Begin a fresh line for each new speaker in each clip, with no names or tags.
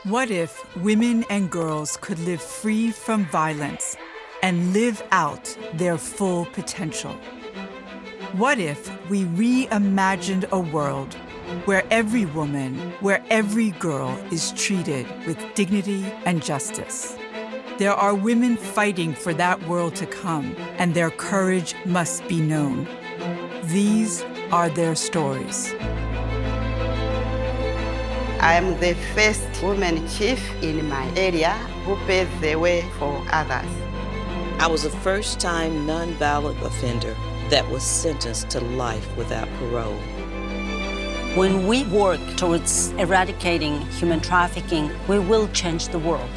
What if women and girls could live free from violence and live out their full potential? What if we reimagined a world where every woman, where every girl is treated with dignity and justice? There are women fighting for that world to come, and their courage must be known. These are their stories.
I'm the first woman chief in my area who paved the way for others.
I was a first-time nonviolent offender that was sentenced to life without parole.
When we work towards eradicating human trafficking, we will change the world.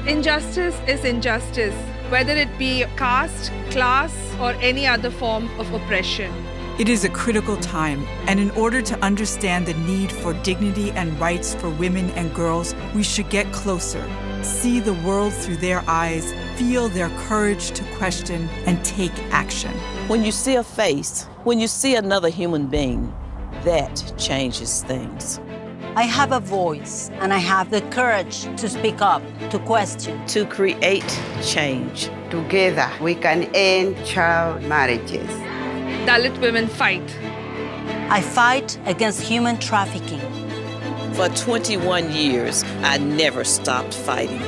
Injustice is injustice, whether it be caste, class, or any other form of oppression.
It is a critical time, and in order to understand the need for dignity and rights for women and girls, we should get closer, see the world through their eyes, feel their courage to question and take action.
When you see a face, when you see another human being, that changes things.
I have a voice, and I have the courage to speak up, to question.
To create change.
Together, we can end child marriages.
Dalit women fight.
I fight against human trafficking.
For 21 years, I never stopped fighting.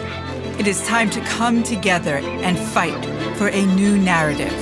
It is time to come together and fight for a new narrative.